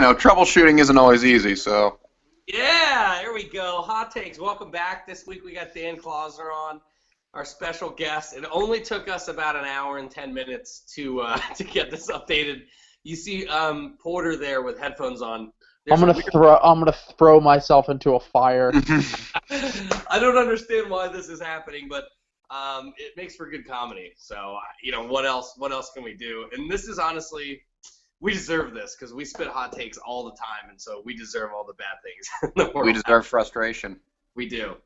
troubleshooting isn't always easy, so. Yeah, there we go. Hot takes. Welcome back. This week we got Dan Klausner on, our special guest. It only took us about an hour and 10 minutes to get this updated. You see Porter there with headphones on. I'm gonna throw myself into a fire. I don't understand why this is happening, but it makes for good comedy. So what else can we do? And this is honestly, we deserve this because we spit hot takes all the time, and so we deserve all the bad things in the world. We deserve frustration. We do.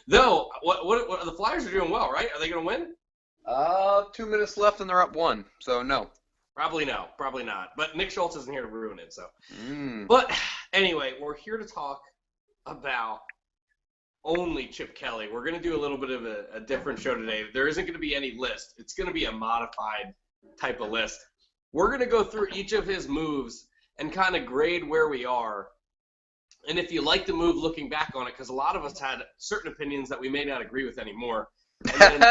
Though, what the Flyers are doing well, right? Are they going to win? 2 minutes left and they're up 1, so no. Probably no, probably not. But Nick Schultz isn't here to ruin it, so. But anyway, we're here to talk about only Chip Kelly. We're going to do a little bit of a different show today. There isn't going to be any list. It's going to be a modified type of list. We're going to go through each of his moves and kind of grade where we are. And if you like the move, looking back on it, because a lot of us had certain opinions that we may not agree with anymore. And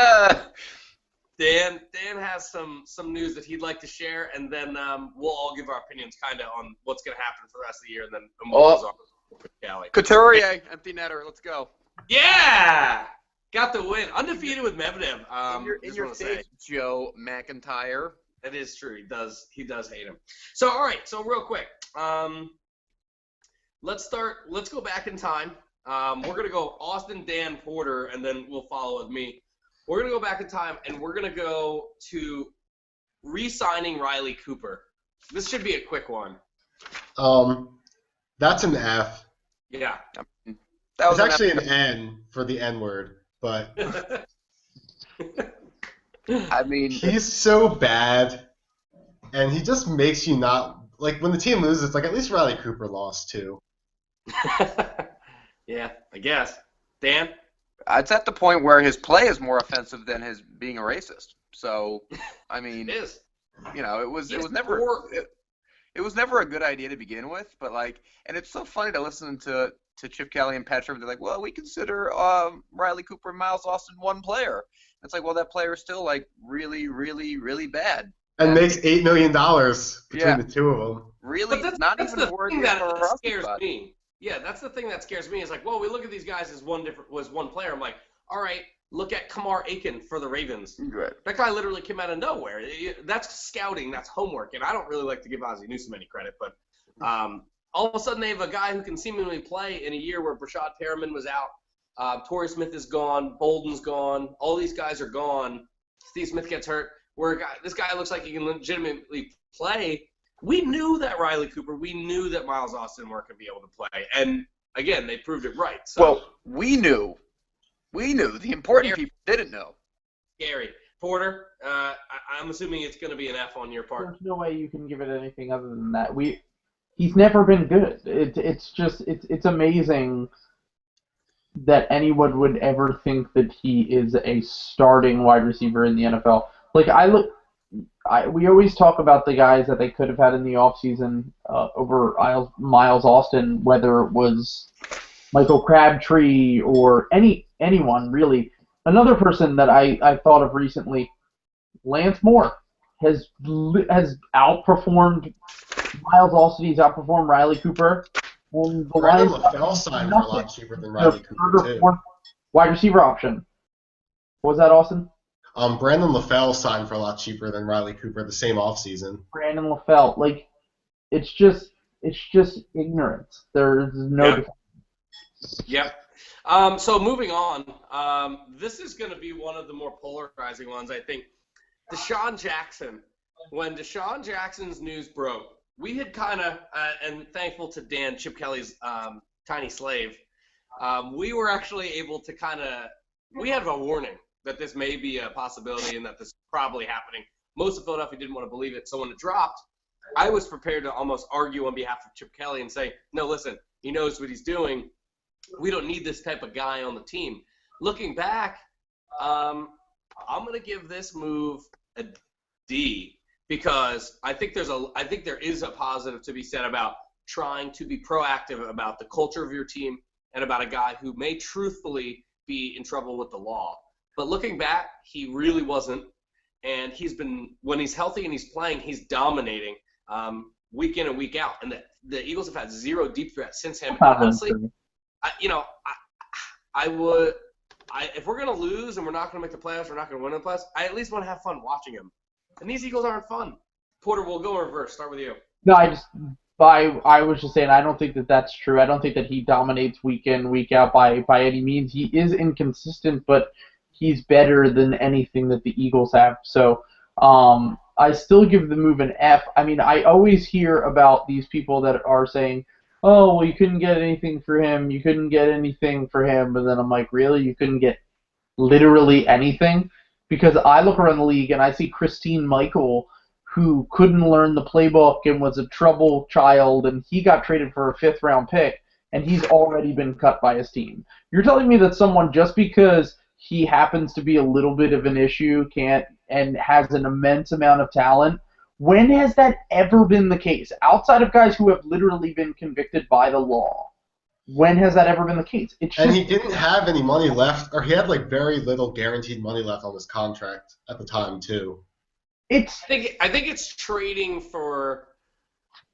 then Dan has some news that he'd like to share, and then we'll all give our opinions kind of on what's going to happen for the rest of the year, and then we'll go on with Cali. Couturier, empty netter. Let's go. Yeah! Got the win. Undefeated with Medvedev. In your face, Joe McIntyre. That is true. He does hate him. So, all right. So, real quick. Let's go back in time. We're going to go Austin, Dan, Porter, and then we'll follow with me. We're going to go back in time, and we're going to go to re-signing Riley Cooper. This should be a quick one. That's an F. Yeah. It's actually an N for the N word, but I mean, he's so bad, and he just makes you not like when the team loses. It's like at least Riley Cooper lost too. Yeah, I guess. Dan? It's at the point where his play is more offensive than his being a racist. So, I mean, it is. It was never a good idea to begin with. But and it's so funny to listen to Chip Kelly and Petrov. They're like, well, we consider Riley Cooper and Miles Austin one player. It's like, well, that player is still really, really, really bad. And makes $8 million between the two of them. Really, but not that's even the worth thing it that for us. Scares me. Yeah, that's the thing that scares me. Is like, well, we look at these guys as one player. I'm like, all right, look at Kamar Aiken for the Ravens. Right. That guy literally came out of nowhere. That's scouting. That's homework. And I don't really like to give Ozzie Newsome any credit, but all of a sudden they have a guy who can seemingly play in a year where Brashad Perriman was out, Torrey Smith is gone, Bolden's gone, all these guys are gone. Steve Smith gets hurt. This guy looks like he can legitimately play. We knew that Riley Cooper. We knew that Miles Austin weren't going to be able to play. And, again, they proved it right. So. Well, we knew. The important people didn't know. Scary. Porter, I'm assuming it's going to be an F on your part. There's no way you can give it anything other than that. He's never been good. It's amazing that anyone would ever think that he is a starting wide receiver in the NFL. We always talk about the guys that they could have had in the offseason over Miles Austin, whether it was Michael Crabtree or anyone, really. Another person that I thought of recently, Lance Moore, has outperformed Miles Austin. He's outperformed Riley Cooper. And the Brandon LaFell signed for a lot cheaper than Riley Cooper, too. Wide receiver option. What was that, Austin? Brandon LaFell signed for a lot cheaper than Riley Cooper the same offseason. Brandon LaFell, it's just ignorance. There's no difference. Yep. So moving on, this is going to be one of the more polarizing ones, I think. Deshaun Jackson. When Deshaun Jackson's news broke, we had kind of, and thankful to Dan, Chip Kelly's tiny slave, we were actually able to we had a warning that this may be a possibility and that this is probably happening. Most of Philadelphia didn't want to believe it, so when it dropped, I was prepared to almost argue on behalf of Chip Kelly and say, no, listen, he knows what he's doing. We don't need this type of guy on the team. Looking back, I'm going to give this move a D because I think there is a positive to be said about trying to be proactive about the culture of your team and about a guy who may truthfully be in trouble with the law. But looking back, he really wasn't. And when he's healthy and he's playing, he's dominating. week in and week out, and the Eagles have had zero deep threat since him. Not Honestly, true. If we're gonna lose and we're not gonna make the playoffs, we're not gonna win the playoffs. I at least want to have fun watching him. And these Eagles aren't fun. Porter, we'll go in reverse. Start with you. No, I was just saying I don't think that that's true. I don't think that he dominates week in, week out by any means. He is inconsistent, but he's better than anything that the Eagles have. So I still give the move an F. I mean, I always hear about these people that are saying, oh, well, you couldn't get anything for him. You couldn't get anything for him. And then I'm like, really? You couldn't get literally anything? Because I look around the league and I see Christine Michael, who couldn't learn the playbook and was a trouble child, and he got traded for a fifth-round pick, and he's already been cut by his team. You're telling me that someone, just because he happens to be a little bit of an issue, can't and has an immense amount of talent, when has that ever been the case? Outside of guys who have literally been convicted by the law, when has that ever been the case? And he didn't have any money left, or he had like very little guaranteed money left on his contract at the time too. I think it's trading for,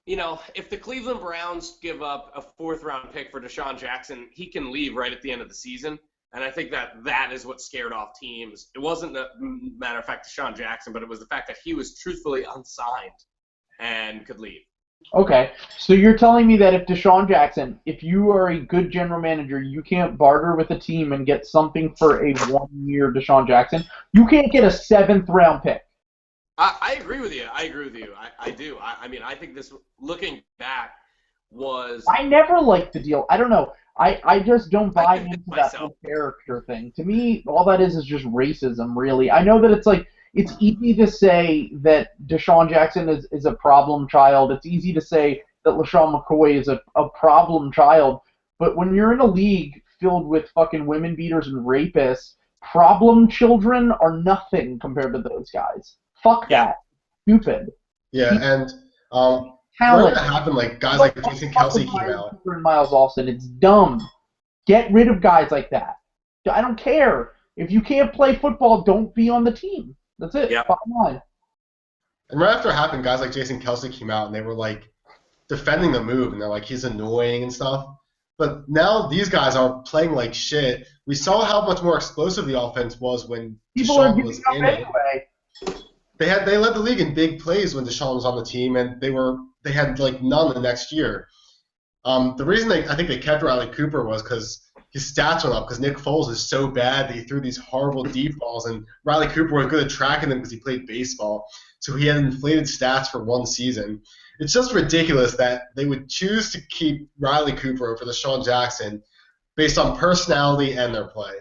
if the Cleveland Browns give up a fourth-round pick for Deshaun Jackson, he can leave right at the end of the season. And I think that is what scared off teams. It wasn't, matter of fact, Deshaun Jackson, but it was the fact that he was truthfully unsigned and could leave. Okay, so you're telling me that if Deshaun Jackson, if you are a good general manager, you can't barter with a team and get something for a one-year Deshaun Jackson? You can't get a seventh-round pick. I agree with you. I do. I mean, I think this, looking back, was... I never liked the deal. I don't know. I just don't buy into that whole character thing. To me, all that is just racism, really. I know that it's easy to say that Deshaun Jackson is a problem child. It's easy to say that LaShawn McCoy is a problem child. But when you're in a league filled with fucking women beaters and rapists, problem children are nothing compared to those guys. Fuck that. Stupid. Yeah, and talent. What happened? Like guys like Jason Kelsey came out. And Miles Austin, it's dumb. Get rid of guys like that. I don't care. If you can't play football, don't be on the team. That's it. Yeah. Bottom line. And right after it happened, guys like Jason Kelsey came out and they were like defending the move, and they're like, he's annoying and stuff. But now these guys are playing like shit. We saw how much more explosive the offense was when Deshaun was in it. Anyway. They led the league in big plays when Deshaun was on the team, and they had like none the next year. The reason I think they kept Riley Cooper was because his stats went up, because Nick Foles is so bad that he threw these horrible deep balls, and Riley Cooper was good at tracking them because he played baseball. So he had inflated stats for one season. It's just ridiculous that they would choose to keep Riley Cooper over Deshaun Jackson based on personality and their play.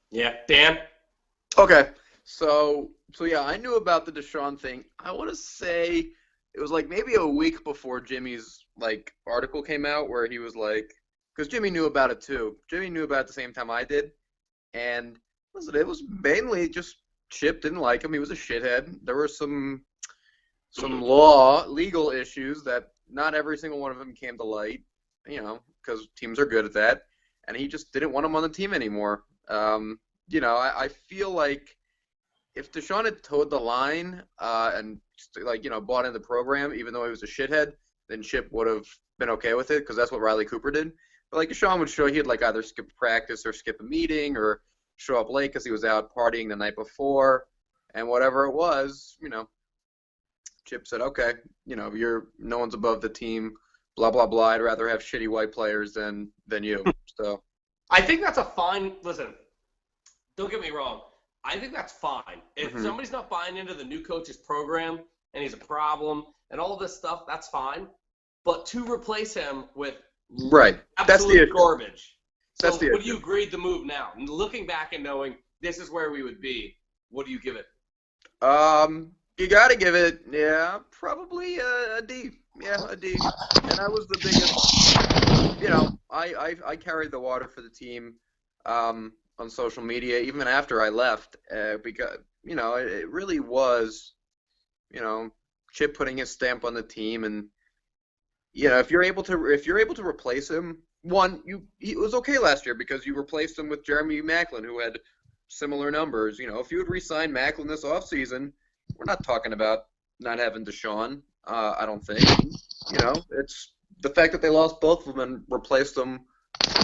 Yeah. Dan? Okay. So yeah, I knew about the Deshaun thing. I want to say it was like maybe a week before Jimmy's like article came out, where he was like, because Jimmy knew about it too. Jimmy knew about it at the same time I did, and listen, it was mainly just Chip didn't like him. He was a shithead. There were some legal issues that not every single one of them came to light, because teams are good at that, and he just didn't want him on the team anymore. I feel like if Deshaun had towed the line and bought into the program, even though he was a shithead, then Chip would have been okay with it, because that's what Riley Cooper did. But like Deshaun would show, he'd like either skip practice or skip a meeting or show up late because he was out partying the night before, and whatever it was, Chip said, okay, no one's above the team, blah blah blah. I'd rather have shitty white players than you. So I think that's a fine. Listen, don't get me wrong. I think that's fine. If somebody's not buying into the new coach's program and he's a problem and all of this stuff, that's fine. But to replace him with absolute garbage. So would you agree the move now? Looking back and knowing this is where we would be, what do you give it? You got to give it, probably a D. Yeah, a D. And I was the biggest, I carried the water for the team on social media, even after I left, because, it really was, Chip putting his stamp on the team. And, if you're able to replace him, he was okay last year because you replaced him with Jeremy Maclin, who had similar numbers. If you would re-sign Maclin this offseason, we're not talking about not having Deshaun. I don't think. It's the fact that they lost both of them and replaced them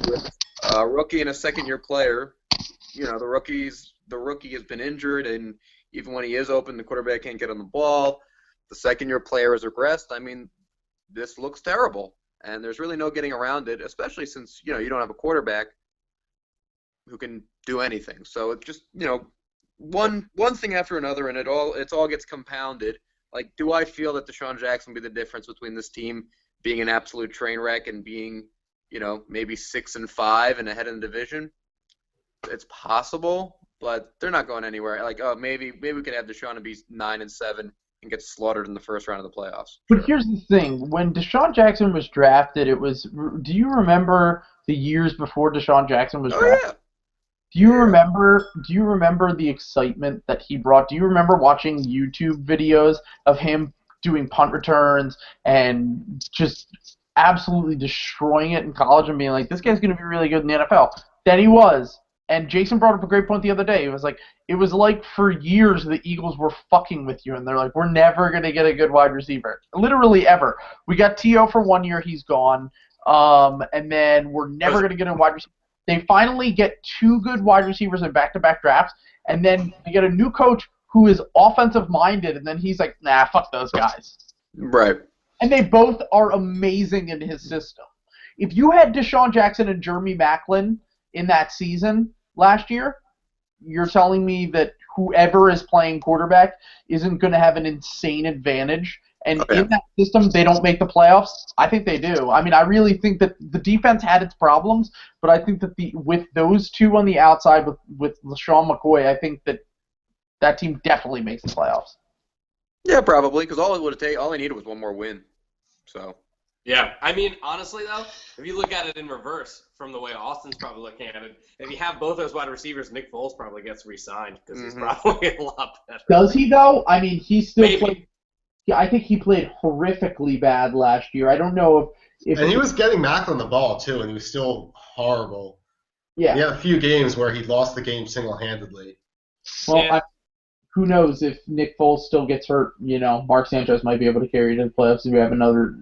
with a rookie and a second-year player. The rookie has been injured, and even when he is open, the quarterback can't get on the ball. The second-year player has regressed. I mean, this looks terrible, and there's really no getting around it, especially since you don't have a quarterback who can do anything. So it's just one thing after another, and it all gets compounded. Like, do I feel that Deshaun Jackson will be the difference between this team being an absolute train wreck and being maybe 6-5 and ahead in the division? It's possible, but they're not going anywhere. Like, oh, maybe we could have Deshaun be 9-7 and get slaughtered in the first round of the playoffs. But here's the thing: when Deshaun Jackson was drafted, it was. Do you remember the years before Deshaun Jackson was drafted? Yeah. Do you remember the excitement that he brought? Do you remember watching YouTube videos of him doing punt returns and just absolutely destroying it in college and being like, this guy's going to be really good in the NFL? Then he was. And Jason brought up a great point the other day. It was like for years the Eagles were fucking with you, and they're like, we're never going to get a good wide receiver. Literally ever. We got T.O. for 1 year, he's gone. And then we're never going to get a wide receiver. They finally get 2 good wide receivers in back-to-back drafts, and then they get a new coach who is offensive-minded, and then he's like, nah, fuck those guys. Right. And they both are amazing in his system. If you had Deshaun Jackson and Jeremy Maclin in that season last year, you're telling me that whoever is playing quarterback isn't going to have an insane advantage. And in that system, they don't make the playoffs. I think they do. I mean, I really think that the defense had its problems, but I think that with those two on the outside, with LaShawn McCoy, I think that team definitely makes the playoffs. Yeah, probably, because all they needed was one more win. So. Yeah, I mean, honestly though, if you look at it in reverse from the way Austin's probably looking at it, if you have both those wide receivers, Nick Foles probably gets re-signed because he's probably a lot better. Does he though? I mean, he still Maybe. played. Yeah, I think he played horrifically bad last year. I don't know if And he was getting Macklin the ball too, and he was still horrible. Yeah. He had a few games where he lost the game single-handedly. Well, Yeah. who knows if Nick Foles still gets hurt? Mark Sanchez might be able to carry you to the playoffs if we have another.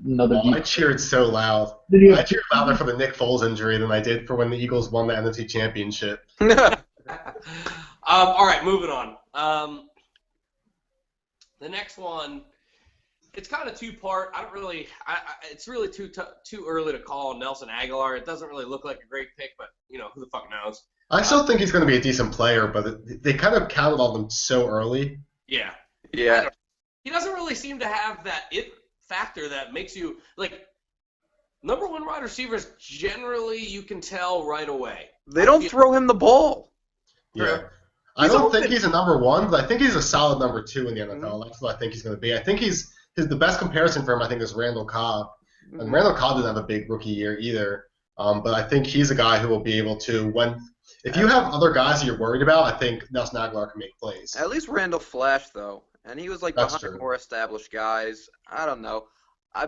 I cheered so loud. I cheered louder for the Nick Foles injury than I did for when the Eagles won the NFC Championship. All right, moving on. The next one, it's kind of two-part. It's really too early to call Nelson Aguilar. It doesn't really look like a great pick, but who the fuck knows? I still think he's going to be a decent player, but they kind of counted on him so early. Yeah. Yeah. He doesn't really seem to have that it factor that makes you like number one wide receivers. Generally, you can tell right away. They don't throw him the ball. Yeah. I don't think he's a number one, but I think he's a solid number 2 in the NFL. That's what I think he's going to be. I think the best comparison for him, I think, is Randall Cobb. And Randall Cobb didn't have a big rookie year either. But I think he's a guy who will be able to, if you have other guys that you're worried about, I think Nelson Aguilar can make plays. At least Randall flashed, though. And he was like That's behind true. more established guys. I don't know.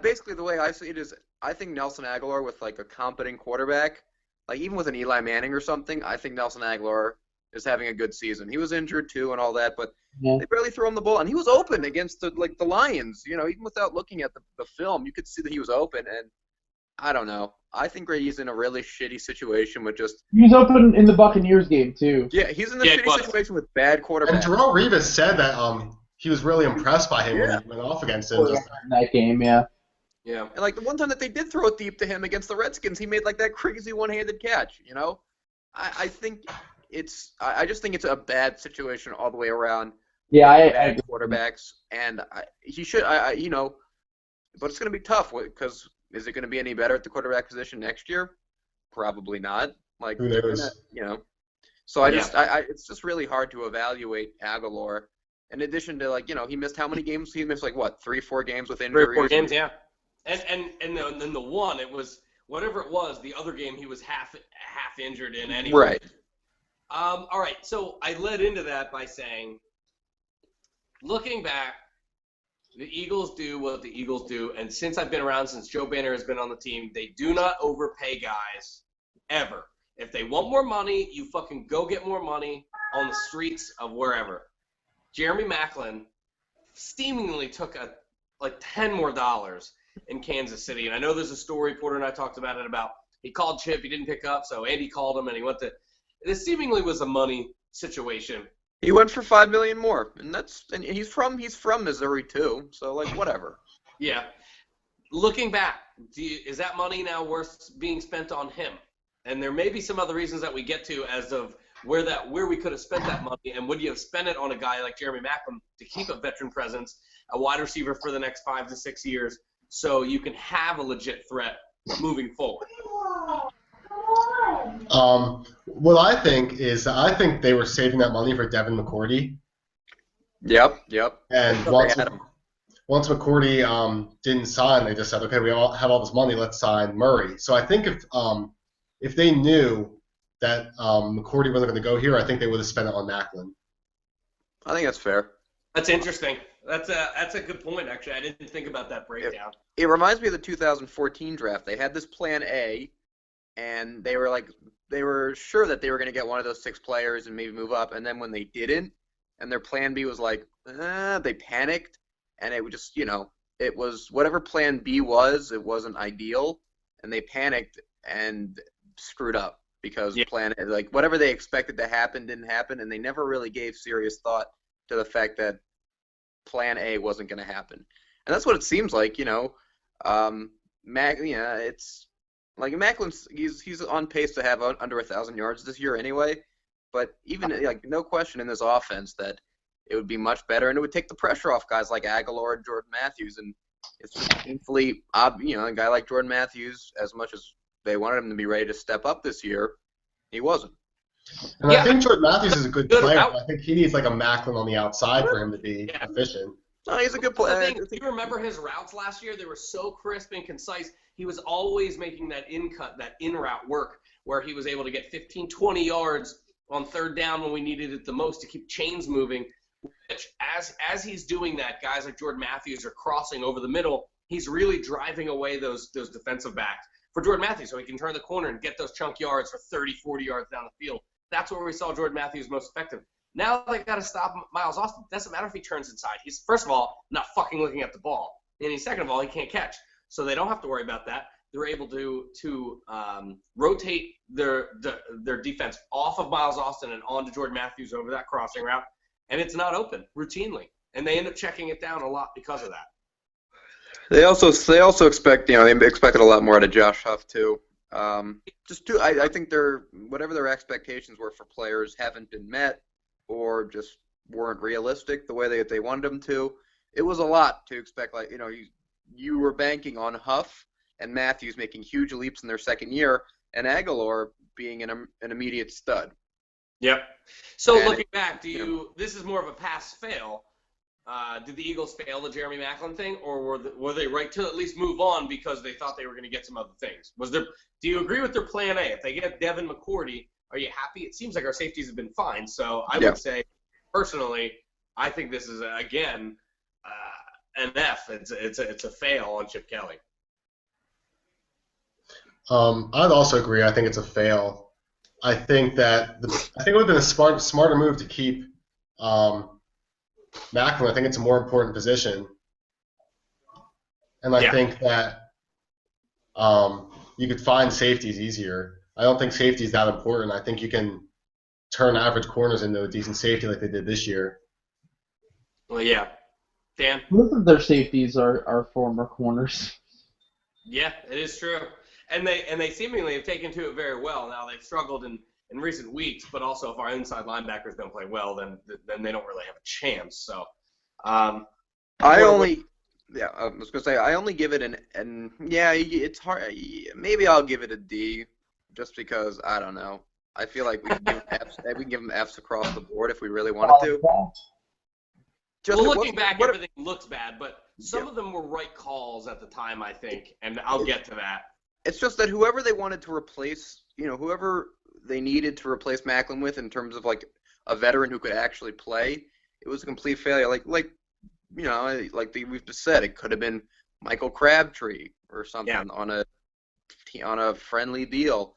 Basically, the way I see it is I think Nelson Aguilar with like a competent quarterback, like even with an Eli Manning or something, I think Nelson Aguilar is having a good season. He was injured too and all that, but they barely throw him the ball. And he was open against the Lions. Even without looking at the film, you could see that he was open. And I don't know. I think he's in a really shitty situation with just. He was open in the Buccaneers game too. Yeah, he's in a shitty situation with bad quarterbacks. And Jerome Reeves said that he was really impressed by him when he went off against him. In that game, yeah. Yeah. And like the one time that they did throw it deep to him against the Redskins, he made like that crazy one-handed catch. I think I just think it's a bad situation all the way around. Yeah, bad quarterbacks, and he should. But it's going to be tough because is it going to be any better at the quarterback position next year? Probably not. Like who knows? So it's just really hard to evaluate Aguilar. In addition to he missed how many games? He missed 3-4 games with injuries. 3 or 4 games, yeah. And then the one, it was whatever it was. The other game he was half injured in anyway. Right. All right. So I led into that by saying, looking back, the Eagles do what the Eagles do, and since I've been around, since Joe Banner has been on the team, they do not overpay guys ever. If they want more money, you fucking go get more money on the streets of wherever. Jeremy Maclin seemingly took a like $10 more in Kansas City. And I know there's a story, Porter and I talked about it, about he called Chip, he didn't pick up, so Andy called him and he went to – this seemingly was a money situation. He went for $5 million more, and he's from Missouri too, so like whatever. Yeah. Looking back, is that money now worth being spent on him? And there may be some other reasons that we get to as of where we could have spent that money, and would you have spent it on a guy like Jeremy Maclin to keep a veteran presence, a wide receiver for the next 5 to 6 years, so you can have a legit threat moving forward? What I think is I think they were saving that money for Devin McCourty. Yep. And once McCourty didn't sign, they just said, okay, we all have all this money, let's sign Murray. So I think if they knew that McCourty wasn't going to go here, I think they would have spent it on Maclin. I think that's fair. That's interesting. That's a good point, actually. I didn't think about that breakdown. It reminds me of the 2014 draft. They had this plan A, and they were sure that they were going to get one of those 6 players and maybe move up. And then when they didn't, and their plan B was like, they panicked, and it was just, it was whatever plan B was, it wasn't ideal, and they panicked and screwed up because plan A, like whatever they expected to happen didn't happen, and they never really gave serious thought to the fact that plan A wasn't going to happen. And that's what it seems like, it's like Macklin's he's on pace to have under 1,000 yards this year anyway, but even like no question in this offense that it would be much better, and it would take the pressure off guys like Aguilar and Jordan Matthews, and it's just painfully a guy like Jordan Matthews, as much as they wanted him to be ready to step up this year, he wasn't. And I think Jordan Matthews is a good player. I think he needs like a Maclin on the outside for him to be efficient. No, he's a good player. Do you remember his routes last year? They were so crisp and concise. He was always making that in-cut, that in-route work, where he was able to get 15, 20 yards on third down when we needed it the most to keep chains moving. Which, as he's doing that, guys like Jordan Matthews are crossing over the middle. He's really driving away those defensive backs for Jordan Matthews, so he can turn the corner and get those chunk yards for 30, 40 yards down the field. That's where we saw Jordan Matthews most effective. Now they got to stop Miles Austin. Doesn't matter if he turns inside. He's, first of all, not fucking looking at the ball. And second of all, he can't catch. So they don't have to worry about that. They're able to rotate their defense off of Miles Austin and onto Jordan Matthews over that crossing route. And it's not open routinely. And they end up checking it down a lot because of that. They also expect, they expected a lot more out of Josh Huff too. I think whatever their expectations were for players haven't been met, or just weren't realistic the way they wanted them to. It was a lot to expect. Like you were banking on Huff and Matthews making huge leaps in their second year, and Aguilar being an immediate stud. Yep. So looking back, this is more of a pass-fail. Did the Eagles fail the Jeremy Maclin thing, or were they right to at least move on because they thought they were going to get some other things? Do you agree with their plan A? If they get Devin McCourty, are you happy? It seems like our safeties have been fine. So I would say, personally, I think this is again an F. It's a fail on Chip Kelly. I'd also agree. I think it's a fail. I think it would have been a smarter move to keep Maclin. I think it's a more important position, and I think that you could find safeties easier. I don't think safety is that important. I think you can turn average corners into a decent safety like they did this year. Well, yeah. Dan? Most of their safeties are former corners. Yeah, it is true. And they seemingly have taken to it very well. Now, they've struggled in recent weeks, but also if our inside linebackers don't play well, then they don't really have a chance. So, I was gonna say I only give it it's hard. Maybe I'll give it a D, just because I don't know. I feel like we can give them Fs across the board if we really wanted to. Looking back, everything looks bad, but some of them were right calls at the time, I think, and I'll get to that. It's just that whoever they wanted to replace, whoever they needed to replace Maclin with in terms of like a veteran who could actually play, it was a complete failure. We've just said, it could have been Michael Crabtree or something on a friendly deal,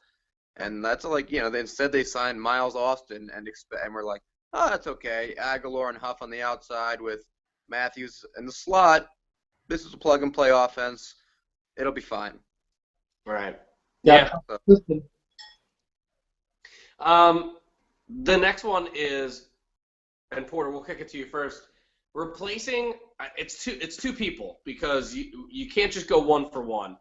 and that's instead they signed Miles Austin and we're like, oh, that's okay. Aguilar and Huff on the outside with Matthews in the slot. This is a plug-and-play offense. It'll be fine. Right. Yeah. The next one is, and Porter, we'll kick it to you first. Replacing it's two people because you can't just go one for one.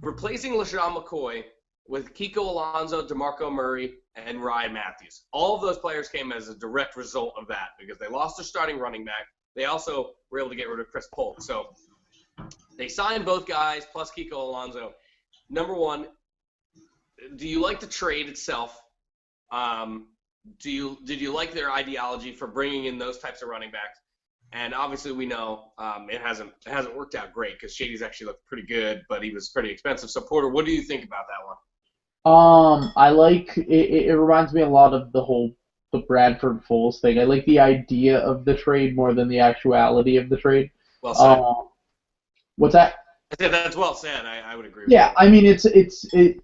Replacing LaShawn McCoy with Kiko Alonso, DeMarco Murray, and Ryan Matthews. All of those players came as a direct result of that because they lost their starting running back. They also were able to get rid of Chris Polk. So they signed both guys plus Kiko Alonso. Number one, do you like the trade itself? Did you like their ideology for bringing in those types of running backs? And obviously we know it hasn't worked out great because Shady's actually looked pretty good, but he was pretty expensive. So Porter, what do you think about that one? I like it. It reminds me a lot of the Bradford Foles thing. I like the idea of the trade more than the actuality of the trade. Well said. What's that? I said that's well said. I would agree with Yeah, you. I mean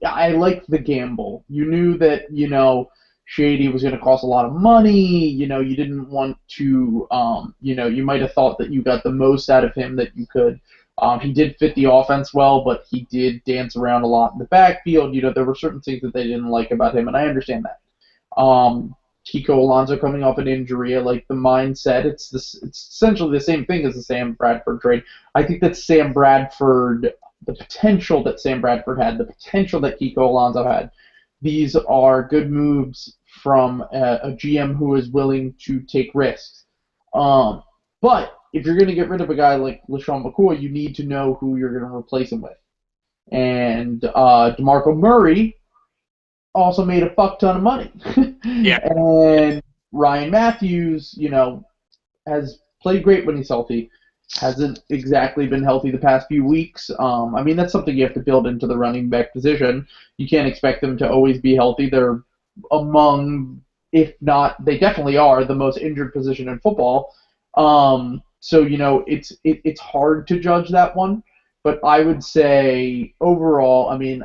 I like the gamble. You knew that, Shady was going to cost a lot of money. You didn't want to, you might have thought that you got the most out of him that you could. He did fit the offense well, but he did dance around a lot in the backfield. There were certain things that they didn't like about him, and I understand that. Kiko Alonso coming off an injury, I like the mindset. It's essentially the same thing as the Sam Bradford trade. I think that the potential that Sam Bradford had, the potential that Kiko Alonso had, these are good moves from a GM who is willing to take risks. But if you're going to get rid of a guy like LaShawn McCoy, you need to know who you're going to replace him with. And DeMarco Murray also made a fuck ton of money. Yeah. And Ryan Matthews, has played great when he's healthy. Hasn't exactly been healthy the past few weeks. I mean, that's something you have to build into the running back position. You can't expect them to always be healthy. They're among, if not, they definitely are the most injured position in football. So it's hard to judge that one. But I would say overall, I mean,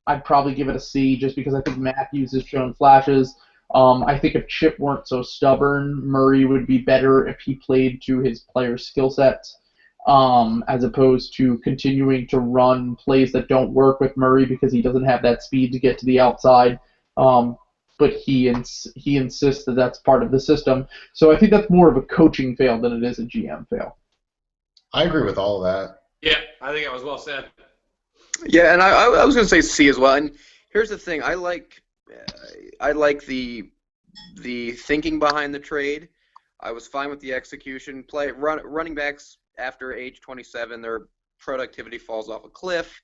I'd probably give it a C just because I think Matthews has shown flashes. I think if Chip weren't so stubborn, Murray would be better if he played to his players' skill sets, as opposed to continuing to run plays that don't work with Murray because he doesn't have that speed to get to the outside. But he insists that that's part of the system. So I think that's more of a coaching fail than it is a GM fail. I agree with all of that. Yeah, I think that was well said. Yeah, and I was going to say C as well. And here's the thing: I like the thinking behind the trade. I was fine with the execution. Running backs after age 27, their productivity falls off a cliff.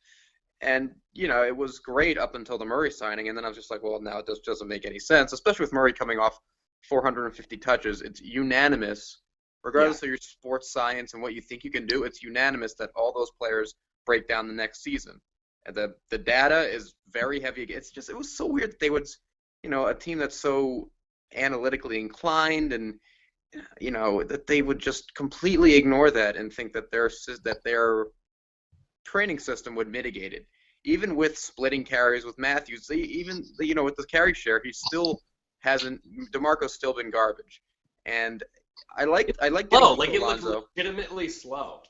And, it was great up until the Murray signing, and then I was just like, well, now it just doesn't make any sense, especially with Murray coming off 450 touches. It's unanimous, regardless of your sports science and what you think you can do, it's unanimous that all those players break down the next season. And the data is very heavy. It was so weird that they would, a team that's so analytically inclined and, that they would just completely ignore that and think that their training system would mitigate it. Even with splitting carries with Matthews, with the carry share, he still hasn't. DeMarco's still been garbage, and I like. Slow, like it looked legitimately slow.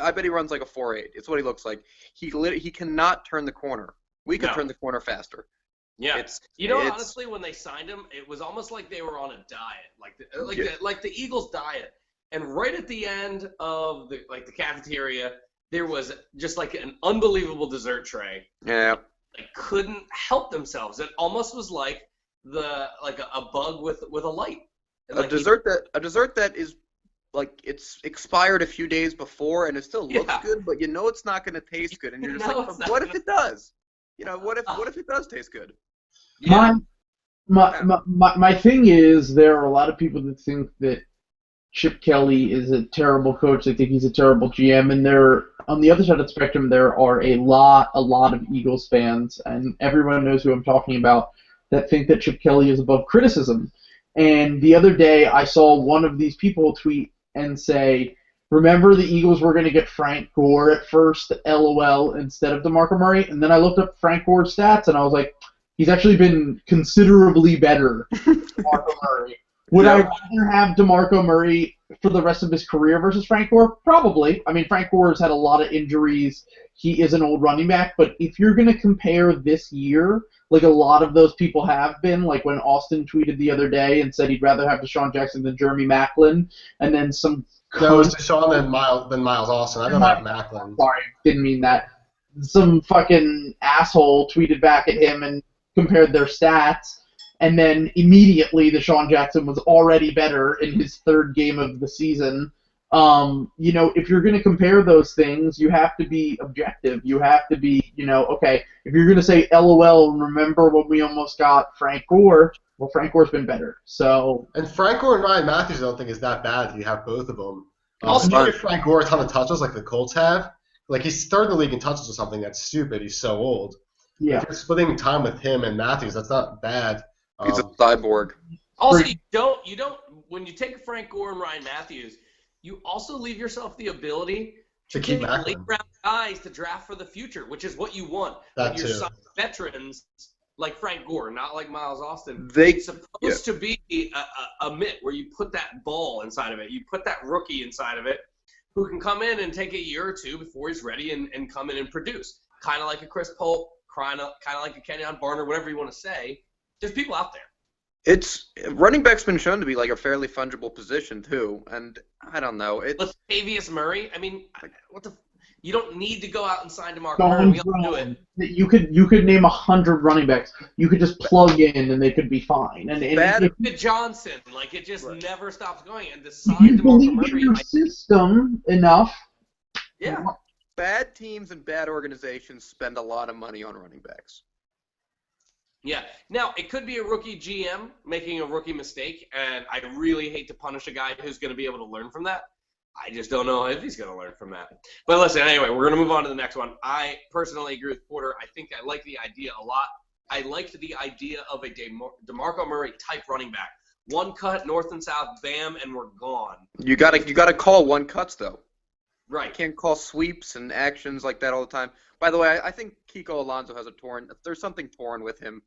I bet he runs like a 4.8. It's what he looks like. He cannot turn the corner. We could turn the corner faster. Yeah, honestly, when they signed him, it was almost like they were on a diet, like the Eagles diet. And right at the end of the cafeteria, there was just like an unbelievable dessert tray. Yeah. They couldn't help themselves. It almost was like a bug with a light. A dessert that is like it's expired a few days before and it still looks good, but it's not going to taste good, and you're just like, what if it does? What if it does taste good? Yeah. My thing is, there are a lot of people that think that Chip Kelly is a terrible coach. They think he's a terrible GM, and on the other side of the spectrum, there are a lot of Eagles fans, and everyone knows who I'm talking about, that think that Chip Kelly is above criticism. And the other day, I saw one of these people tweet and say, remember the Eagles were going to get Frank Gore at first, LOL, instead of DeMarco Murray? And then I looked up Frank Gore's stats, and I was like, he's actually been considerably better than DeMarco Murray. Would I rather have DeMarco Murray for the rest of his career versus Frank Gore? Probably. I mean, Frank Gore's had a lot of injuries. He is an old running back, but if you're going to compare this year, like a lot of those people have been, like when Austin tweeted the other day and said he'd rather have Deshaun Jackson than Jeremy Maclin, and then some... No, it was Deshaun than Miles Austin. I'd rather have Macklin. Sorry, didn't mean that. Some fucking asshole tweeted back at him and compared their stats, and then immediately Deshaun Jackson was already better in his third game of the season. If you're going to compare those things, you have to be objective. You have to be, okay, if you're going to say LOL, remember when we almost got Frank Gore, well, Frank Gore's been better. So. And Frank Gore and Ryan Matthews I don't think is that bad if you have both of them. Also, you give Frank Gore a ton of touches like the Colts have. Like, he's third in the league in touches or something. That's stupid. He's so old. Yeah. If you're splitting time with him and Matthews, that's not bad. He's a cyborg. Also, you don't when you take Frank Gore and Ryan Matthews, you also leave yourself the ability to keep take Macklin. late round guys to draft for the future, which is what you want. That when you're too. signing veterans like Frank Gore, not like Miles Austin. It's supposed to be a mitt where you put that ball inside of it. You put that rookie inside of it who can come in and take a year or two before he's ready and come in and produce. Kind of like a Chris Polk, kind of like a Kenyon Barner, whatever you want to say. There's people out there. Running back's been shown to be like a fairly fungible position too, and I don't know. Latavius Murray, I mean, you don't need to go out and sign DeMarco Murray. We all do it. You could name 100 running backs. You could just plug in and they could be fine. And David Johnson, like it just never stops going. And to sign you DeMarco believe Murray, in your system enough. yeah. Bad teams and bad organizations spend a lot of money on running backs. Yeah. Now, it could be a rookie GM making a rookie mistake, and I really hate to punish a guy who's going to be able to learn from that. I just don't know if he's going to learn from that. But listen, anyway, we're going to move on to the next one. I personally agree with Porter. I think I like the idea a lot. I liked the idea of a DeMarco Murray type running back. One cut, north and south, bam, and we're gone. You gotta call one cuts though. Right. You can't call sweeps and actions like that all the time. By the way, I think Kiko Alonso has there's something torn with him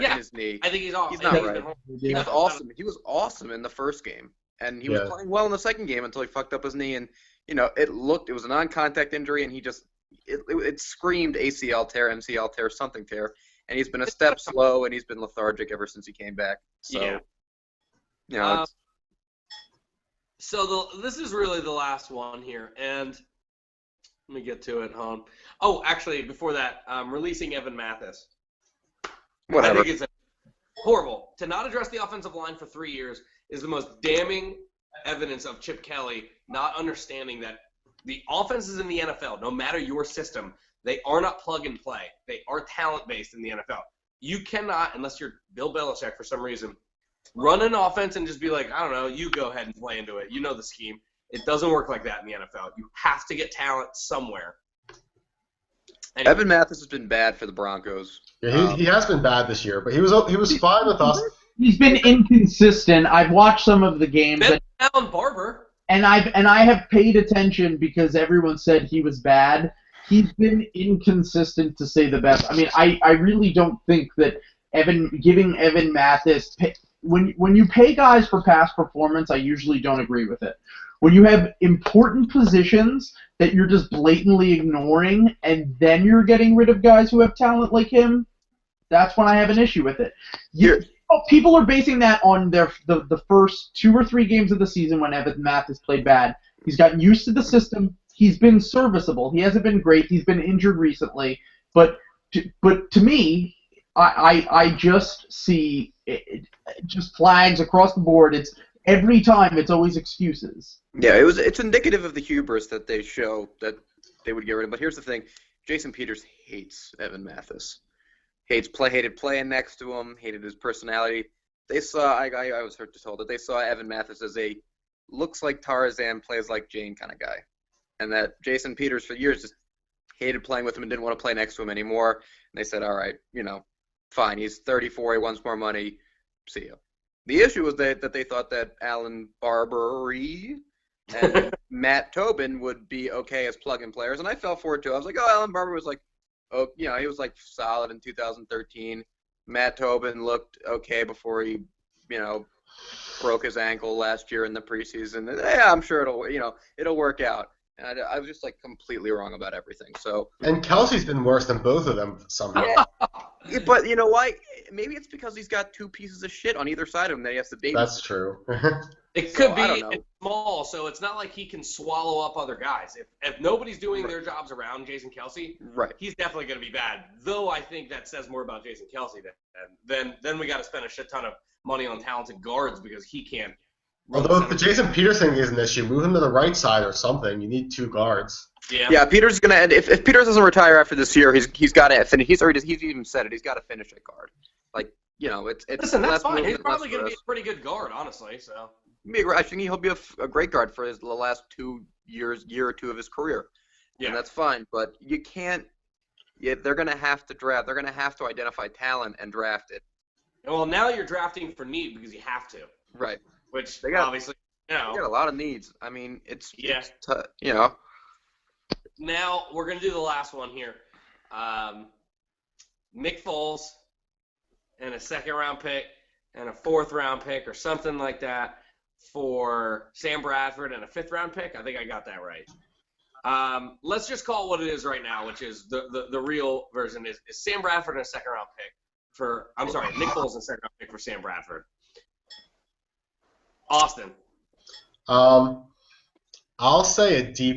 in his knee. I think he's off. He's not right. He was awesome. He was awesome in the first game, and he was playing well in the second game until he fucked up his knee. And it was a non-contact injury, and he just it screamed ACL tear, MCL tear, something tear, and he's been a step slow, and he's been lethargic ever since he came back. So, So this is really the last one here, and let me get to it, hon. Oh, actually, before that, releasing Evan Mathis. Whatever. I think it's horrible. To not address the offensive line for 3 years is the most damning evidence of Chip Kelly not understanding that the offenses in the NFL, no matter your system, they are not plug and play. They are talent-based in the NFL. You cannot, unless you're Bill Belichick for some reason, run an offense and just be like, I don't know, you go ahead and play into it. You know the scheme. It doesn't work like that in the NFL. You have to get talent somewhere. Anyway. Evan Mathis has been bad for the Broncos. Yeah, he has been bad this year, but he was fine with us. He's been inconsistent. I've watched some of the games. Down Barber. And I have paid attention because everyone said he was bad. He's been inconsistent to say the best. I mean, I really don't think that giving Evan Mathis when you pay guys for past performance, I usually don't agree with it. When you have important positions that you're just blatantly ignoring, and then you're getting rid of guys who have talent like him, that's when I have an issue with it. People are basing that on the first 2 or 3 games of the season when Evan Mathis played bad. He's gotten used to the system. He's been serviceable. He hasn't been great. He's been injured recently. But to me, I just see just flags across the board. It's every time. It's always excuses. Yeah, it's indicative of the hubris that they show that they would get rid of. But here's the thing: Jason Peters hates Evan Mathis. Hated playing next to him. Hated his personality. They saw. I was told that they saw Evan Mathis as a looks like Tarzan, plays like Jane kind of guy, and that Jason Peters for years just hated playing with him and didn't want to play next to him anymore. And they said, all right, fine. He's 34. He wants more money. See ya. The issue was that they thought that Alan Barbery and Matt Tobin would be okay as plug-in players, and I fell for it too. I was like, oh, Alan Barber was like, he was like solid in 2013. Matt Tobin looked okay before he, broke his ankle last year in the preseason. Yeah, I'm sure it'll work out. And I was just like completely wrong about everything. So And Kelsey's been worse than both of them somehow. yeah, but you know why? Maybe it's because he's got two pieces of shit on either side of him that he has to babysit. That's true. It could I don't be know. it's small, so it's not like he can swallow up other guys. If nobody's doing their jobs around Jason Kelsey, Right. he's definitely going to be bad. Though I think that says more about Jason Kelsey then we got to spend a shit ton of money on talented guards because he can't. Although if the Jason Peterson is an issue, move him to the right side or something. You need two guards. Yeah. Peters gonna end. If Peters doesn't retire after this year, he's got to finish. He's even said it. He's got to finish at guard. Like it's. Listen, that's fine. He's movement, probably going to be risk. a pretty good guard, honestly. So. I think he'll be a great guard for the last year or two of his career. Yeah, and that's fine. But you can't. Yeah, they're gonna have to draft. They're gonna have to identify talent and draft it. Well, now you're drafting for need because you have to. Right. Which They got- obviously, They got a lot of needs. I mean, it's Now we're gonna do the last one here. Nick Foles and a second-round pick and a fourth-round pick or something like that for Sam Bradford and a fifth-round pick. I think I got that right. Let's just call it what it is right now, which is the real version is Sam Bradford and a second-round pick for. I'm sorry, Nick Foles and a second-round pick for Sam Bradford. Austin. I'll say a D+.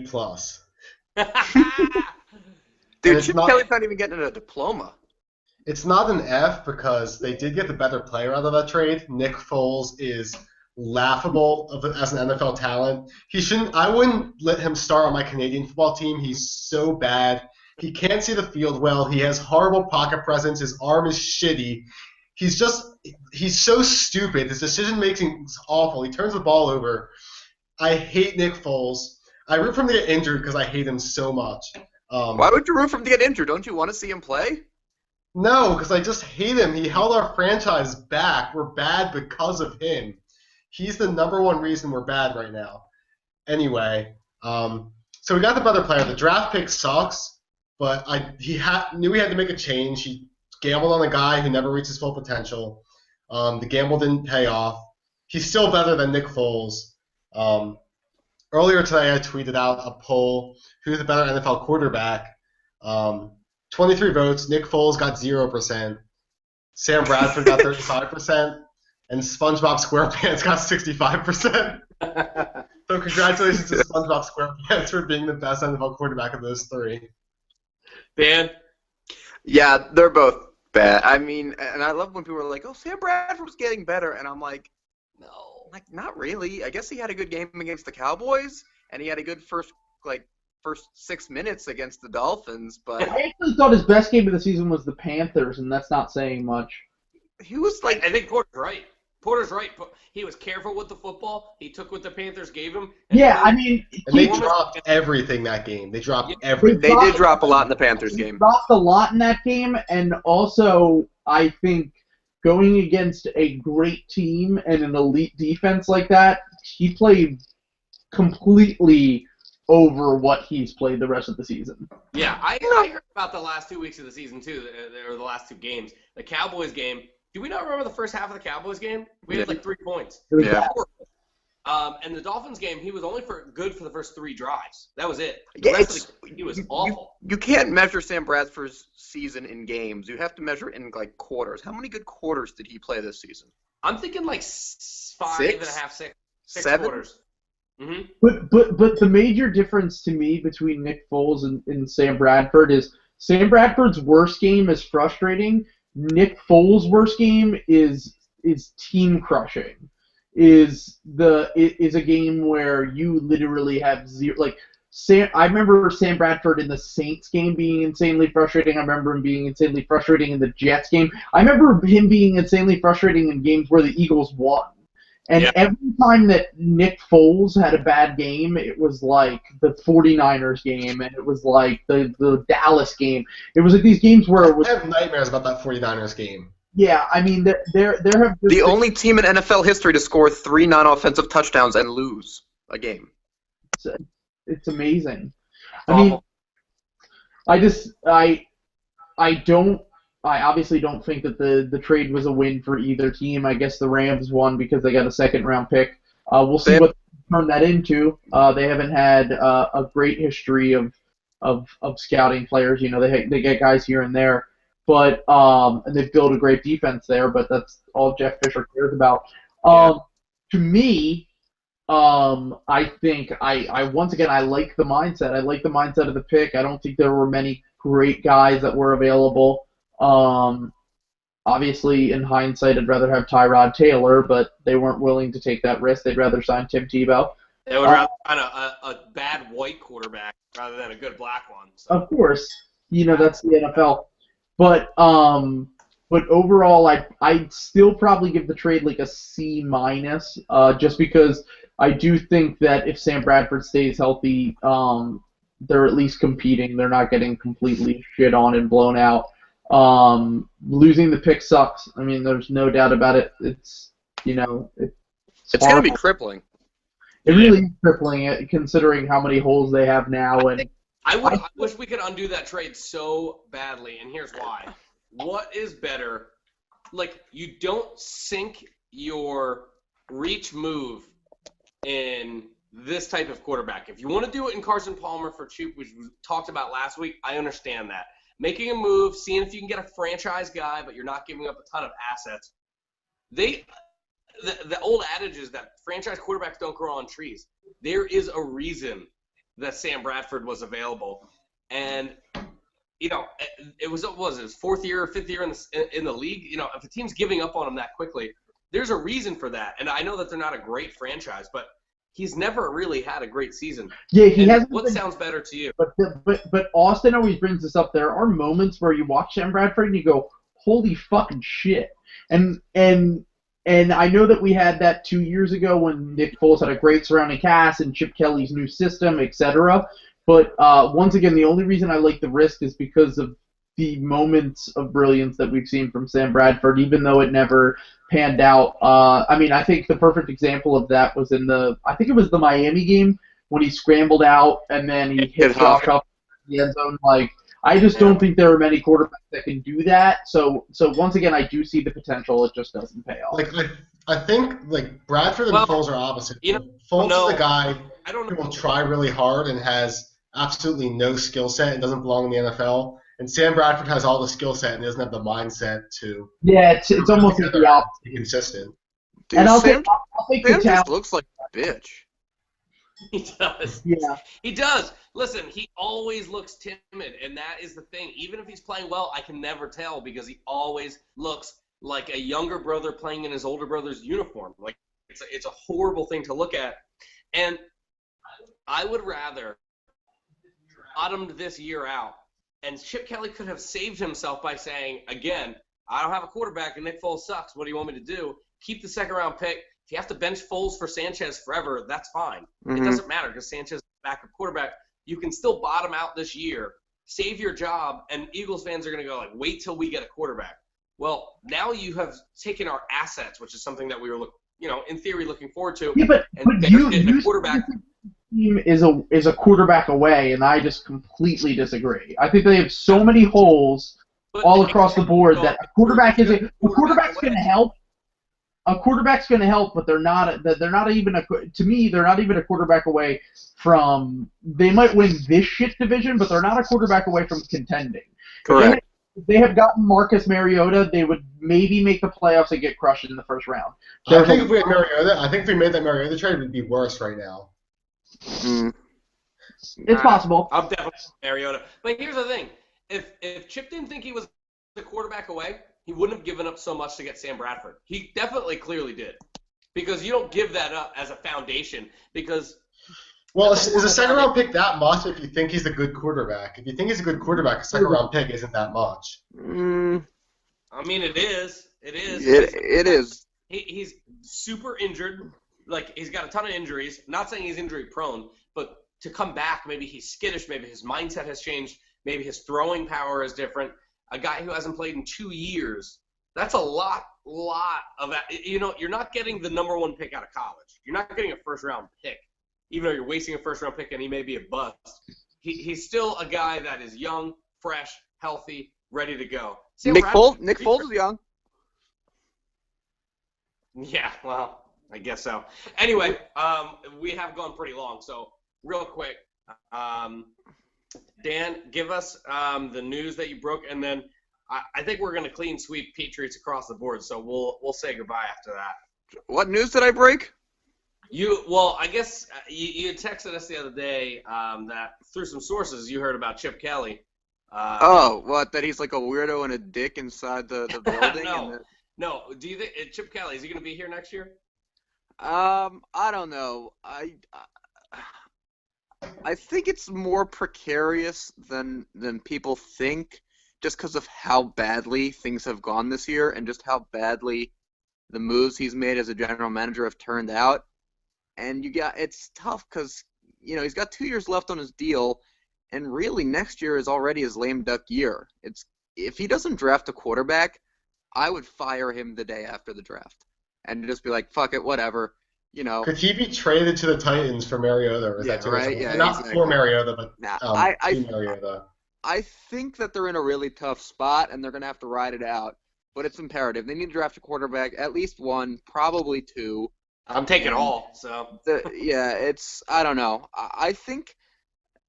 Dude, Chip Kelly's not even getting a diploma. It's not an F because they did get the better player out of that trade. Nick Foles is laughable as an NFL talent. He shouldn't. I wouldn't let him start on my Canadian football team. He's so bad. He can't see the field well. He has horrible pocket presence. His arm is shitty. He's so stupid. His decision making is awful. He turns the ball over. I hate Nick Foles. I root for him to get injured because I hate him so much. Why would you root for him to get injured? Don't you want to see him play? No, because I just hate him. He held our franchise back. We're bad because of him. He's the number one reason we're bad right now. Anyway, so we got the better player. The draft pick sucks, but he knew he had to make a change. He gambled on a guy who never reached his full potential. The gamble didn't pay off. He's still better than Nick Foles. Earlier today, I tweeted out a poll: who's the better NFL quarterback? 23 votes. Nick Foles got 0%. Sam Bradford got 35%. And SpongeBob SquarePants got 65%. So congratulations to SpongeBob SquarePants for being the best NFL quarterback of those three. Dan? Yeah, they're both bad. I mean, and I love when people are like, oh, Sam Bradford was getting better. And I'm like, no, not really. I guess he had a good game against the Cowboys, and he had a good first 6 minutes against the Dolphins. But I actually thought his best game of the season was the Panthers, and that's not saying much. he was like, I think Porter's right. Porter's right. He was careful with the football. He took what the Panthers gave him. Yeah, I mean, And they dropped everything that game. They dropped everything. they did drop a lot in the Panthers game. dropped a lot in that game, and also I think going against a great team and an elite defense like that, he played completely over what he's played the rest of the season. Yeah, I heard about the last 2 weeks of the season, too, or the last two games. The Cowboys game. Do we not remember the first half of the Cowboys game? We had like 3 points. It was Yeah. And the Dolphins game, he was only good for the first 3 drives. That was it. The Yeah, rest of the game, he was awful. You can't measure Sam Bradford's season in games. You have to measure it in like quarters. How many good quarters did he play this season? I'm thinking like 5 Six? and a half, 6 7? quarters. Mm-hmm. But the major difference to me between Nick Foles and Sam Bradford is Sam Bradford's worst game is frustrating. Nick Foles' worst game is team crushing. Is a game where you literally have zero. Like I remember Sam Bradford in the Saints game being insanely frustrating. I remember him being insanely frustrating in the Jets game. I remember him being insanely frustrating in games where the Eagles won. And every time that Nick Foles had a bad game, it was like the 49ers game, and it was like the Dallas game. It was like these games where it was. I have nightmares about that 49ers game. Yeah, I mean, there have just The only team in NFL history to score 3 non-offensive touchdowns and lose a game. It's amazing. I mean, I don't I obviously don't think that the trade was a win for either team. I guess the Rams won because they got a second round pick. We'll see what they turn that into. They haven't had a great history of scouting players. They get guys here and there, but and they've built a great defense there. But that's all Jeff Fisher cares about. To me, I think I once again I like the mindset. I like the mindset of the pick. I don't think there were many great guys that were available. Obviously, in hindsight, I'd rather have Tyrod Taylor, but they weren't willing to take that risk. They'd rather sign Tim Tebow. They would rather sign a bad white quarterback rather than a good black one. So. Of course, that's the NFL. But overall, I'd still probably give the trade like a C minus, just because I do think that if Sam Bradford stays healthy, they're at least competing. They're not getting completely shit on and blown out. Losing the pick sucks. I mean, there's no doubt about it. It's going to be crippling. It really is crippling, considering how many holes they have now. And I wish we could undo that trade so badly, and here's why. What is better? Like, you don't sink your reach move in this type of quarterback. If you want to do it in Carson Palmer for cheap, which we talked about last week, I understand that. Making a move, seeing if you can get a franchise guy, but you're not giving up a ton of assets. The old adage is that franchise quarterbacks don't grow on trees. There is a reason that Sam Bradford was available, and it was his fourth year or fifth year in the league. If a team's giving up on him that quickly, there's a reason for that. And I know that they're not a great franchise, but he's never really had a great season. Yeah, he has. What sounds better to you? But Austin always brings this up. There are moments where you watch Sam Bradford and you go, "Holy fucking shit!" And I know that we had that 2 years ago when Nick Foles had a great surrounding cast and Chip Kelly's new system, etc. But once again, the only reason I like the risk is because of the moments of brilliance that we've seen from Sam Bradford, even though it never panned out. I think the perfect example of that was I think it was the Miami game when he scrambled out and then he hit Josh up in the end zone. Like, I just don't think there are many quarterbacks that can do that. So once again, I do see the potential. It just doesn't pay off. I think Bradford and Foles are opposite. Foles is a guy who will try really hard and has absolutely no skill set and doesn't belong in the NFL. And Sam Bradford has all the skill set and doesn't have the mindset to. Yeah, it's almost like the opposite. Be consistent. Dude, and Sam just looks like a bitch. He does. Yeah. He does. Listen, he always looks timid, and that is the thing. Even if he's playing well, I can never tell because he always looks like a younger brother playing in his older brother's uniform. Like, it's a horrible thing to look at. And I would rather bottomed this year out, and Chip Kelly could have saved himself by saying, again, I don't have a quarterback and Nick Foles sucks. What do you want me to do? Keep the second-round pick. If you have to bench Foles for Sanchez forever, that's fine. It doesn't matter because Sanchez is a backup quarterback. You can still bottom out this year, save your job, and Eagles fans are going to go, wait till we get a quarterback. Well, now you have taken our assets, which is something that we were, in theory, looking forward to. Yeah, but you quarterback. Team is a quarterback away, and I just completely disagree. I think they have so many holes all across the board that a quarterback's going to help. A quarterback's going to help, but they're not even a quarterback away from. They might win this shit division, but they're not a quarterback away from contending. Correct. If they have gotten Marcus Mariota, they would maybe make the playoffs and get crushed in the first round. I think if we made that Mariota trade, it would be worse right now. It's possible. I'm definitely Mariota. But here's the thing: if Chip didn't think he was the quarterback away, he wouldn't have given up so much to get Sam Bradford. He definitely, clearly did, because you don't give that up as a foundation. Because is a second-round pick that much if you think he's a good quarterback? If you think he's a good quarterback, a second-round pick isn't that much. I mean, it is. It is. It is. He's super injured. Like, he's got a ton of injuries. Not saying he's injury prone, but to come back, maybe he's skittish. Maybe his mindset has changed. Maybe his throwing power is different. A guy who hasn't played in 2 years, that's a lot of that. You're not getting the number one pick out of college. You're not getting a first-round pick, even though you're wasting a first-round pick and he may be a bust. He's still a guy that is young, fresh, healthy, ready to go. See how Nick rapid- Foles is young. Yeah, well, I guess so. Anyway, we have gone pretty long, so real quick, Dan, give us the news that you broke, and then I think we're going to clean sweep Patriots across the board, so we'll say goodbye after that. What news did I break? I guess you had texted us the other day that through some sources you heard about Chip Kelly. What? That he's like a weirdo and a dick inside the building? No. Do you think Chip Kelly is he going to be here next year? I don't know. I think it's more precarious than people think, just because of how badly things have gone this year and just how badly the moves he's made as a general manager have turned out. And it's tough because he's got 2 years left on his deal, and really next year is already his lame duck year. If he doesn't draft a quarterback, I would fire him the day after the draft and just be like, fuck it, whatever. Could he be traded to the Titans for Mariota? Or is that too right? much? Yeah, not exactly. for Mariota, but to Mariota. I think that they're in a really tough spot, and they're going to have to ride it out. But it's imperative. They need to draft a quarterback, at least one, probably two. I'm taking all. So I don't know. I think,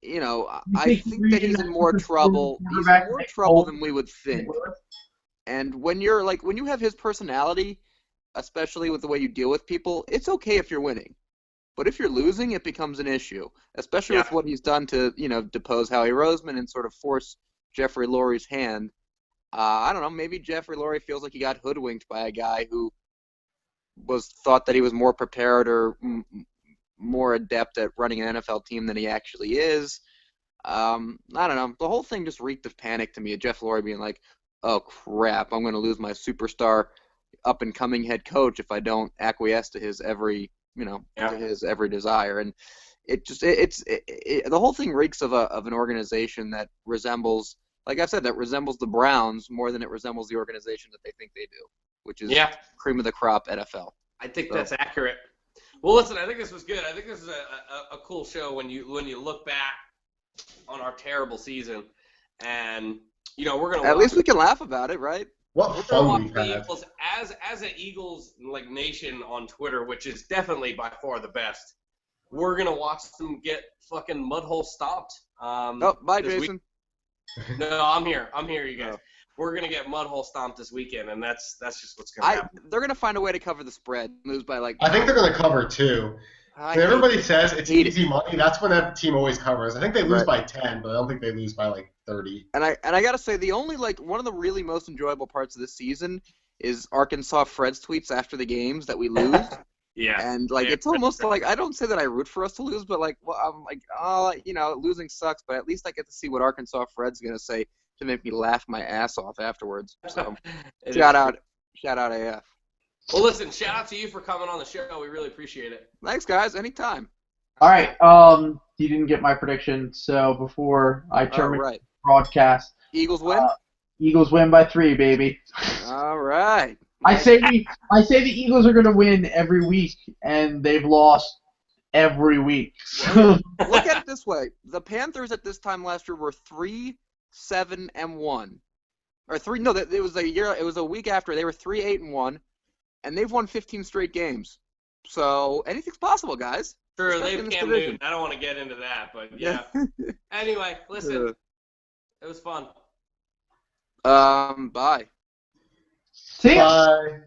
I think that he's in more trouble. He's in more trouble than we would think. And when you have his personality, especially with the way you deal with people, it's okay if you're winning. But if you're losing, it becomes an issue, especially with what he's done to, depose Howie Roseman and sort of force Jeffrey Lurie's hand. I don't know, maybe Jeffrey Lurie feels like he got hoodwinked by a guy who thought that he was more prepared or more adept at running an NFL team than he actually is. I don't know. The whole thing just reeked of panic to me. Jeff Lurie being like, oh, crap, I'm going to lose my superstar up-and-coming head coach if I don't acquiesce to his every to his every desire. And the whole thing reeks of an organization that resembles, like I said, that resembles the Browns more than it resembles the organization that they think they do, which is cream of the crop NFL. I think that's accurate. Well, listen, I think this was good. I think this is a cool show when you look back on our terrible season, and we're gonna at least we can laugh about it, right? What fun we've had. Eagles, as an Eagles nation on Twitter, which is definitely by far the best. We're gonna watch them get fucking mudhole stomped. Bye, Jason. No, I'm here, you guys. We're gonna get mudhole stomped this weekend, and that's just what's gonna happen. They're gonna find a way to cover the spread. Lose by I think they're gonna cover too. When everybody says it's easy money, that's when that team always covers. I think they lose by 10, but I don't think they lose by 30. And I gotta say, the only one of the really most enjoyable parts of this season is Arkansas Fred's tweets after the games that we lose. And it's almost like, I don't say that I root for us to lose, but I'm like, losing sucks, but at least I get to see what Arkansas Fred's gonna say to make me laugh my ass off afterwards. So shout out AF. Well, listen, shout out to you for coming on the show. We really appreciate it. Thanks, guys. Anytime. All right. You didn't get my prediction, so before I terminate the broadcast, Eagles win. Eagles win by 3, baby. All right. I say the Eagles are going to win every week, and they've lost every week. Look at it this way: the Panthers at this time last year were 3-7-1, or 3. No, it was a year. It was a week after they were 3-8-1. And they've won 15 straight games. So anything's possible, guys. Sure, they've Cam Newton. I don't want to get into that, but yeah. Anyway, listen. It was fun. Bye. See ya. Bye.